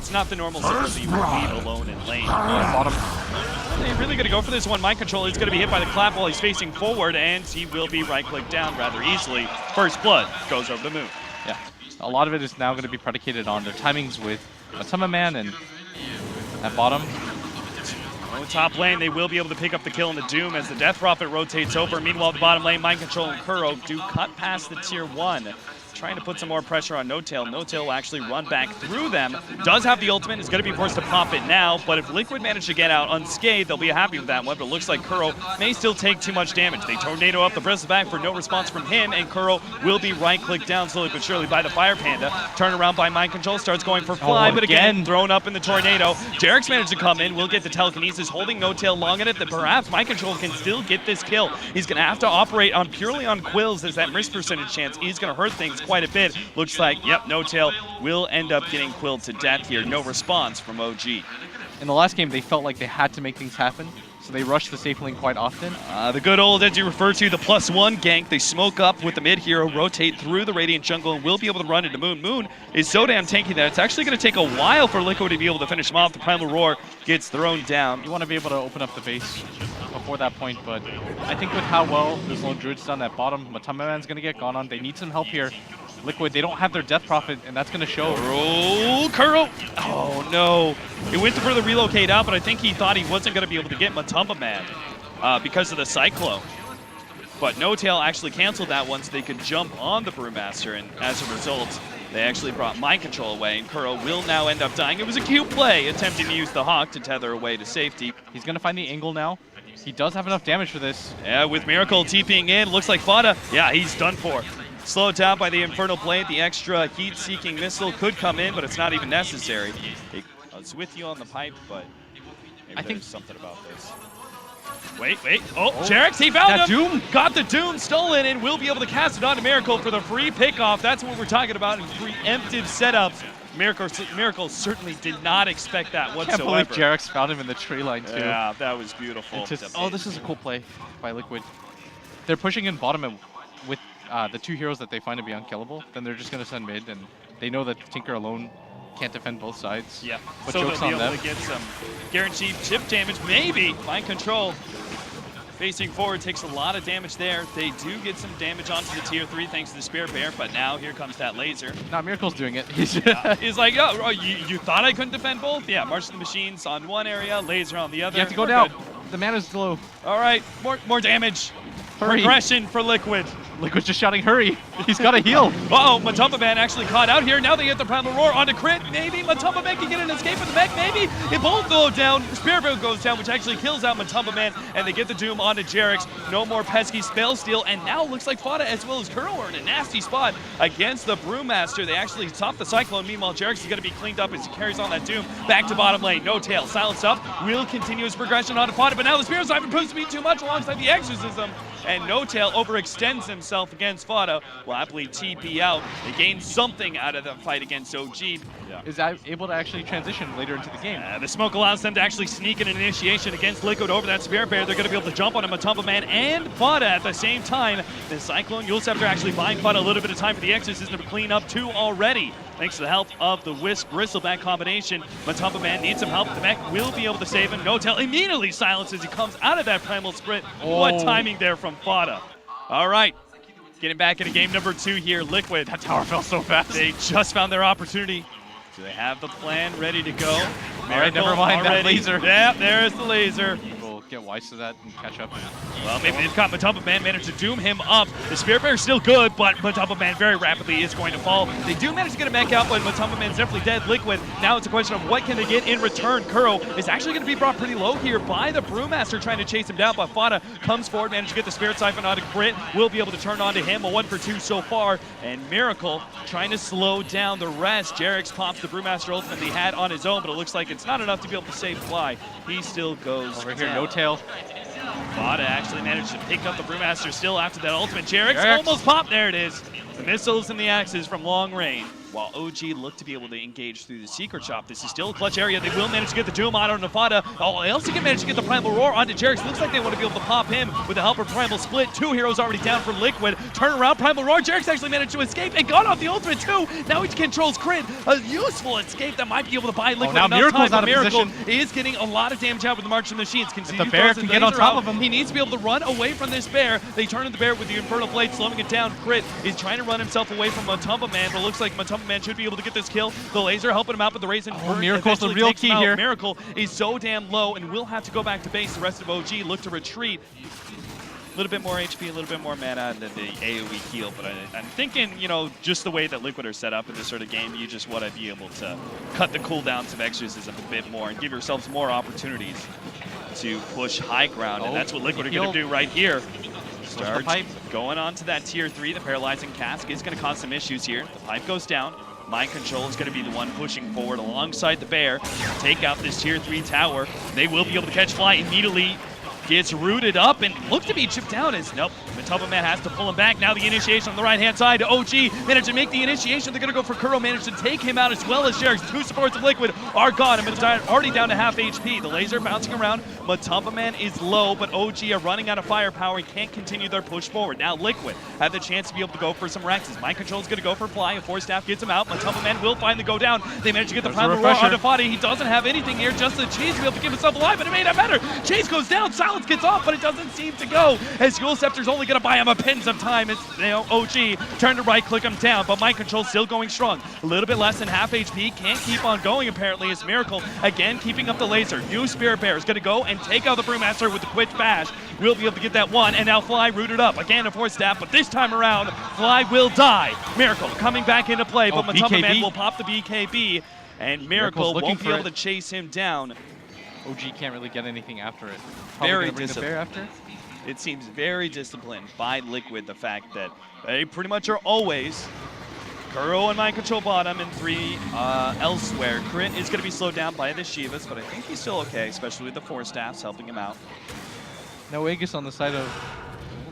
It's not the normal Zippers that you would leave alone in lane. Bottom. They're really going to go for this one. Mind Control is going to be hit by the clap while he's facing forward, and he will be right-clicked down rather easily. First blood goes over the moon. Yeah, a lot of it is now going to be predicated on their timings with Matama Man and at bottom. On the top lane, they will be able to pick up the kill in the Doom as the Death Prophet rotates over. Meanwhile, the bottom lane, Mind Control and Kuro do cut past the tier 1. Trying to put some more pressure on No-Tail. No-Tail will actually run back through them. Does have the ultimate, is going to be forced to pop it now, but if Liquid manage to get out unscathed, they'll be happy with that one, but it looks like Kuro may still take too much damage. They tornado up the bristleback for no response from him, and Kuro will be right-clicked down slowly but surely by the Fire Panda. Turn around by Mind Control, starts going for Fly, but again, thrown up in the tornado. Jarek's managed to come in, will get the telekinesis, holding No-Tail long in it, that perhaps Mind Control can still get this kill. He's going to have to operate on purely on Quills, as that risk percentage chance is going to hurt things quite a bit. Looks like, yep, No-Tail will end up getting quilled to death here. No response from OG. In the last game, they felt like they had to make things happen, so they rushed the safe lane quite often. The good old, as you refer to, the +1 gank. They smoke up with the mid hero, rotate through the Radiant jungle, and will be able to run into Moon. Moon is so damn tanky that it's actually going to take a while for Liquid to be able to finish him off. The Primal Roar gets thrown down. You want to be able to open up the base before that point, but I think with how well this Lone Druid's done at bottom, Matama Man's going to get gone on. They need some help here. Liquid, they don't have their Death Prophet, and that's going to show. Kuro! Oh, no. It went for the relocate out, but I think he thought he wasn't going to be able to get Matama Man because of the Cyclone. But No-Tail actually canceled that one so they could jump on the Brewmaster, and as a result, they actually brought Mind Control away, and Kuro will now end up dying. It was a cute play, attempting to use the Hawk to tether away to safety. He's going to find the angle now. He does have enough damage for this. Yeah, with Miracle TPing in, looks like Fada, yeah, he's done for. Slowed down by the Infernal Blade. The extra heat-seeking missile could come in, but it's not even necessary. It's with you on the pipe, but maybe I think something about this. Wait. Oh, Jarek's, he found him! Doom! Got the Doom stolen and will be able to cast it onto Miracle for the free pickoff. That's what we're talking about in preemptive setups. Miracle certainly did not expect that whatsoever. I can't believe Jarek's found him in the tree line, too. Yeah, that was beautiful. Oh, this is a cool play by Liquid. They're pushing in bottom with the two heroes that they find to be unkillable, then they're just going to send mid, and they know that Tinker alone can't defend both sides. Yeah, but so joke's they'll be on able them. to get some guaranteed chip damage, maybe. Mind Control facing forward takes a lot of damage there. They do get some damage onto the tier 3 thanks to the Spirit Bear, but now here comes that laser. Nah, Miracle's doing it. He's like, oh, you thought I couldn't defend both? Yeah, March of the Machines on one area, laser on the other. You have to go down. The mana's low. All right, more damage. Hurry. Progression for Liquid. Liquid's just shouting, hurry. He's got to heal. Uh-oh, Matama Man actually caught out here. Now they get the Primal Roar onto crit. Maybe Matama Man can get an escape with the mech. Maybe it both go down. Spirit Bear goes down, which actually kills out Matama Man, and they get the Doom onto Jarek's. No more pesky spell steal, and now it looks like Fada as well as Kuro are in a nasty spot against the Brewmaster. They actually stop the Cyclone. Meanwhile, Jarek's is going to be cleaned up as he carries on that Doom. Back to bottom lane. No-Tail. Silenced up. Will continue his progression onto Fada, but now the Spirit Siphon proves to be too much alongside the Exorcism, and No-Tail overextends himself against Fada. Will happily TP out. They gain something out of the fight against OG. Yeah. Is able to actually transition later into the game. The smoke allows them to actually sneak in an initiation against Liquid over that Spirit Bear. They're going to be able to jump on a Matama Man and Fada at the same time. The Cyclone Yule Scepter actually buying Fada a little bit of time for the Exorcism to clean up 2 already. Thanks to the help of the Wisp Bristleback combination, Matama Man needs some help. The mech will be able to save him. No-Tail immediately silenced as he comes out of that Primal Sprint. Oh. What timing there from Fada. All right. Getting back into game number 2 here, Liquid. That tower fell so fast. They just found their opportunity. Do they have the plan ready to go? All right, never mind that laser. Yeah, there's the laser. We'll get wise to that and catch up. Well, maybe they've got Matama Man managed to doom him up. The Spirit Bear is still good, but Matama Man very rapidly is going to fall. They do manage to get a mech out, but Matama Man's definitely dead. Liquid, now it's a question of what can they get in return. Kuro is actually going to be brought pretty low here by the Brewmaster trying to chase him down, but Fada comes forward, managed to get the Spirit Siphon on a crit. Will be able to turn on to him, a 1 for 2 so far. And Miracle trying to slow down the rest. Jarek's pops the Brewmaster ultimate he had on his own, but it looks like it's not enough to be able to save Fly. He still goes over here, No-Tail. Fada actually managed to pick up the Brewmaster still after that ultimate. Jarek's almost popped. There it is. The missiles and the axes from long range. while OG look to be able to engage through the secret shop. This is still a clutch area. They will manage to get the Doom out on Nefada. Oh, they also can manage to get the Primal Roar onto Jerix. Looks like they want to be able to pop him with the help of Primal Split. 2 heroes already down for Liquid. Turn around, Primal Roar. Jerix actually managed to escape and got off the ultimate too. Now he controls Crit. A useful escape that might be able to buy Liquid now enough Miracle's time. out of Miracle position. is getting a lot of damage out with the March of the Machines. The bear can get on top of him. He needs to be able to run away from this bear. They turn in the bear with the Infernal Blade, slowing it down. Crit is trying to run himself away from Matumba Man, but it looks like Matumba Man should be able to get this kill. The laser helping him out, but the Raisin Miracle's the real key here. Miracle is so damn low and will have to go back to base. The rest of OG look to retreat. A little bit more HP, a little bit more mana than the AoE heal, but I'm thinking, you know, just the way that Liquid are set up in this sort of game, you just want to be able to cut the cooldowns of Exorcism a bit more and give yourselves more opportunities to push high ground, and that's what Liquid are going to do right here. Starts going on to that tier 3. The Paralyzing Cask is going to cause some issues here. The pipe goes down. Mind Control is going to be the one pushing forward alongside the bear. Take out this tier 3 tower. They will be able to catch Fly immediately. Gets rooted up and look to be chipped down as nope. Matumba Man has to pull him back. Now the initiation on the right-hand side. OG managed to make the initiation. They're going to go for Kuro. Managed to take him out as well as Jerix. 2 supports of Liquid are gone. And already down to half HP. The laser bouncing around. Matumba Man is low, but OG are running out of firepower and can't continue their push forward. Now Liquid have the chance to be able to go for some Rexes. Mind Control is going to go for Fly. A Force Staff gets him out. Matumba Man will finally go down. They manage to get the Primal Roar onto Fadi. He doesn't have anything here. Just the Cheese to be able to keep himself alive, but it may not matter. Chase goes down. Silence gets off, but it doesn't seem to go, as Ghoul Scepter's only going to buy him a pins of time. It's, you know, OG trying to right-click him down, but Mind Control still going strong. A little bit less than half HP, can't keep on going apparently, as Miracle again keeping up the laser. New Spirit Bear is going to go and take out the Brewmaster with the quick bash. Will be able to get that one, and now Fly rooted up. Again a Force Staff, but this time around, Fly will die. Miracle coming back into play, but Matumba Man will pop the BKB, and Miracle won't be able to chase him down. OG can't really get anything after it. Very disciplined. The bear after? It seems very disciplined by Liquid, the fact that they pretty much are always Kuro and Mind Control bottom and 3 elsewhere. Crit is going to be slowed down by the Shivas, but I think he's still okay, especially with the Force Staffs helping him out. No Aegis on the side of...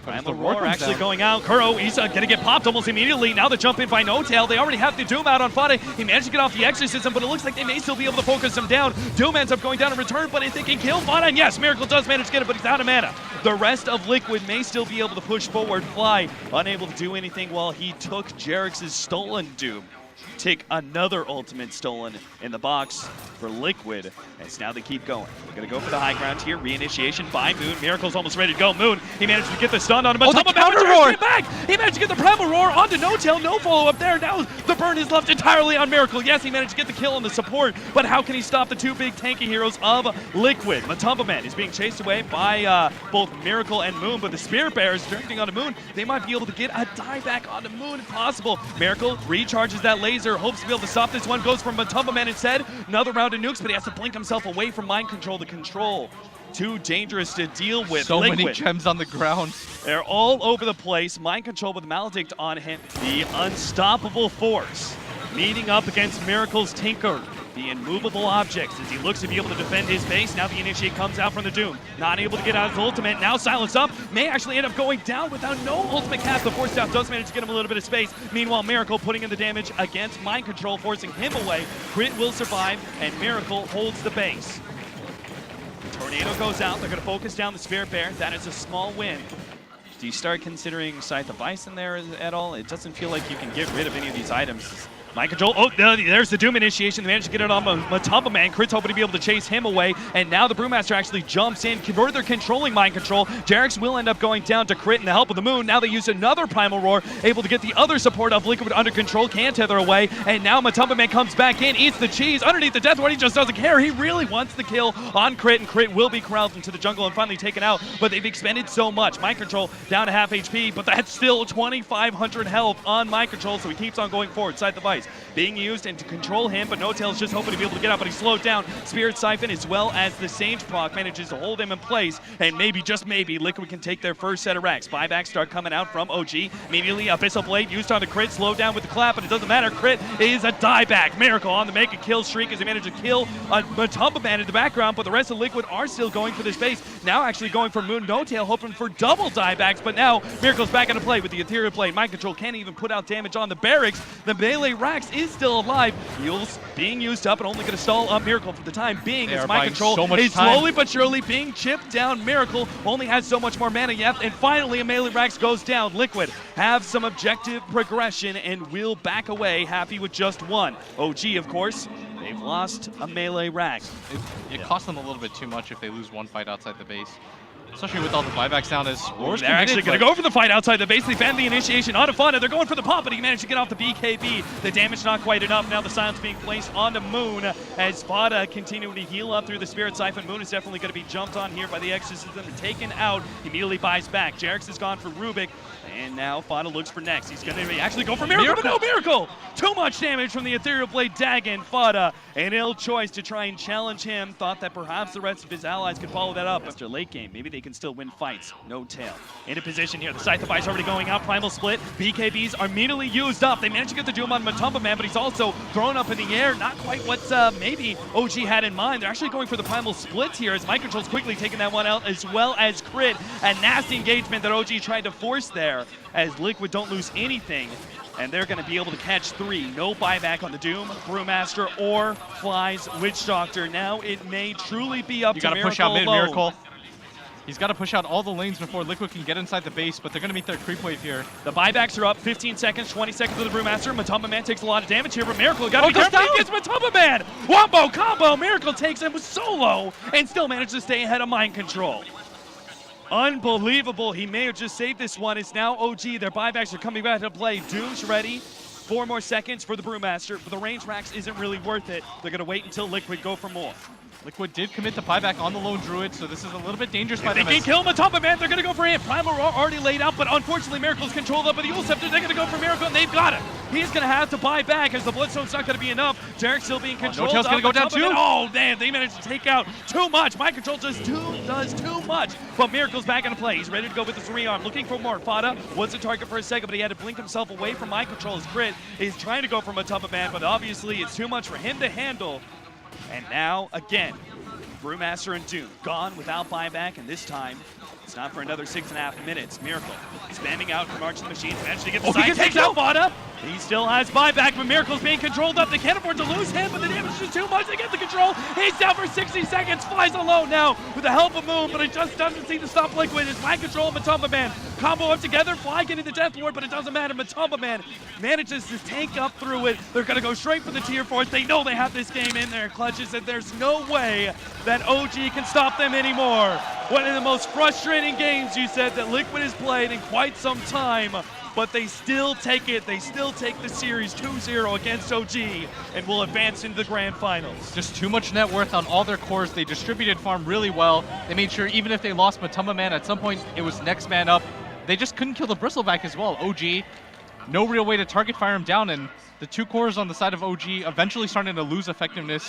Primal Roar actually going out. Kuro, he's going to get popped almost immediately. Now the jump in by No Tail. They already have the Doom out on Fade. He managed to get off the Exorcism, but it looks like they may still be able to focus him down. Doom ends up going down in return, but if they can kill Fade, and yes, Miracle does manage to get it, but he's out of mana. The rest of Liquid may still be able to push forward. Fly unable to do anything while he took Jerix's stolen Doom. Take another ultimate stolen in the box for Liquid, as now they keep going. They're going to go for the high ground here. Reinitiation by Moon. Miracle's almost ready to go. Moon, he managed to get the stun on him. Oh, the counter roar! Back. He managed to get the Primal Roar onto No Tail. No follow-up there. Now the burn is left entirely on Miracle. Yes, he managed to get the kill on the support, but how can he stop the 2 big tanky heroes of Liquid? Matumba Man is being chased away by both Miracle and Moon, but the Spirit Bears drifting onto Moon. They might be able to get a dieback onto Moon if possible. Miracle recharges that laser, hopes to be able to stop this one. Goes for Matumba Man instead. Another round of nukes, but he has to blink himself away from Mind Control to control. Too dangerous to deal with. So Liquid. many gems on the ground. They're all over the place. Mind Control with Maledict on him. The unstoppable force meeting up against Miracle's Tinker. The immovable objects as he looks to be able to defend his base. Now the Initiate comes out from the Doom. Not able to get out his ultimate. Now silenced up. May actually end up going down without no ultimate cast. The Force Staff does manage to get him a little bit of space. Meanwhile, Miracle putting in the damage against Mind Control, forcing him away. Crit will survive, and Miracle holds the base. Tornado goes out. They're going to focus down the Spirit Bear. That is a small win. Do you start considering Scythe of Ice in there at all? It doesn't feel like you can get rid of any of these items. Mind Control, oh, there's the Doom initiation. They managed to get it on Matumba Man. Crit's hoping to be able to chase him away, and now the Brewmaster actually jumps in, further controlling Mind Control. Jerix will end up going down to Crit in the help of the Moon. Now they use another Primal Roar, able to get the other support of Liquid under control, can tether away, and now Matumba Man comes back in, eats the cheese underneath the Death Ward. He just doesn't care. He really wants the kill on Crit, and Crit will be corralled into the jungle and finally taken out, but they've expended so much. Mind Control down to half HP, but that's still 2,500 health on Mind Control, so he keeps on going forward. Scythe of Ice being used and to control him, but No Tail's just hoping to be able to get out, but he's slowed down. Spirit Siphon as well as the Sage proc manages to hold him in place, and maybe, just maybe, Liquid can take their first set of racks. Buybacks start coming out from OG. Immediately, Abyssal Blade used on the Crit, slowed down with the clap, but it doesn't matter. Crit is a dieback. Miracle on the make a kill streak as he managed to kill Matumba Man in the background, but the rest of Liquid are still going for this base. Now actually going for Moon. No Tail hoping for double diebacks, but now Miracle's back into play with the Ethereal Blade. Mind Control can't even put out damage on the barracks. The melee round Rax is still alive. Heals being used up and only going to stall up Miracle for the time being. They As are Mind buying Control so much is time. slowly but surely being chipped down. Miracle only has so much more mana left, and finally a melee Rax goes down. Liquid have some objective progression and will back away, happy with just one. OG, of course, they've lost a melee Rax. It costs them a little bit too much if they lose one fight outside the base. Especially with all the buybacks down as Roar's They're actually going to but go for the fight outside the base. They fan the initiation on Fana. They're going for the pop, but he managed to get off the BKB. The damage not quite enough. Now the silence being placed onto Moon as Fada continuing to heal up through the Spirit Siphon. Moon is definitely going to be jumped on here by the Exorcism and taken out. He immediately buys back. Jerix is gone for Rubik. And now Fada looks for next. He's going to actually go for Miracle, but no Miracle! Too much damage from the Ethereal Blade Dagon. Fada, an ill choice to try and challenge him. Thought that perhaps the rest of his allies could follow that up. After late game, maybe they can still win fights. No tail. Into position here. The Scythify is already going out. Primal Split. BKBs are immediately used up. They managed to get the Doom on Matumba Man, but he's also thrown up in the air. Not quite what maybe OG had in mind. They're actually going for the Primal Splits here as Mind Control's quickly taking that one out, as well as Crit. A nasty engagement that OG tried to force there, as Liquid don't lose anything, and they're going to be able to catch 3. No buyback on the Doom, Brewmaster, or Fly's Witch Doctor. Now it may truly be up to Miracle. You got to push out mid, alone. Miracle. He's got to push out all the lanes before Liquid can get inside the base, but they're going to meet their creep wave here. The buybacks are up. 15 seconds, 20 seconds of the Brewmaster. Matumba Man takes a lot of damage here, but Miracle got to be careful against Matumba Man. Wombo combo. Miracle takes him solo and still manages to stay ahead of Mind Control. Unbelievable. He may have just saved this one. It's now OG. Their buybacks are coming back to play. Doom's ready. 4 more seconds for the Brewmaster, but the range Rax isn't really worth it. They're going to wait until Liquid go for more. Liquid did commit the buyback on the lone Druid, so this is a little bit dangerous by They them. can kill Matumba Man. They're going to go for him. Primal already laid out, but unfortunately Miracle's controlled up by the Yule Scepter. They're going to go for Miracle, and they've got him. He's going to have to buy back as the Bloodstone's not going to be enough. Derek's still being controlled. No-Tail's going to go down too. Oh, damn. They managed to take out too much. Mind Control just does too much. But Miracle's back into play. He's ready to go with his rearm. Looking for more. Fada was a target for a second, but he had to blink himself away from Mind Control. His Crit is trying to go for Matumba Man, but obviously it's too much for him to handle. And now, again, Brewmaster and Doom gone without buyback, and this time it's not for another 6.5 minutes. Miracle spamming out from Arch the Machines, managed to get the side, takes out Fada. He still has buyback, but Miracle's being controlled up. They can't afford to lose him, but the damage is too much. They get the control. He's down for 60 seconds, flies alone now with the help of Moon, but it just doesn't seem to stop Liquid. It's Mind Control and Matumba Man. Combo up together, Fly getting the Death Lord, but it doesn't matter. Matumba Man manages to tank up through it. They're going to go straight for the tier 4. They know they have this game in their clutches, and there's no way that OG can stop them anymore. One of the most frustrating games, you said, that Liquid has played in quite some time, but they still take it. They still take the series 2-0 against OG and will advance into the grand finals. Just too much net worth on all their cores. They distributed farm really well. They made sure even if they lost Matumba Man, at some point it was next man up. They just couldn't kill the Bristleback as well. OG, no real way to target fire him down, and the 2 cores on the side of OG eventually starting to lose effectiveness.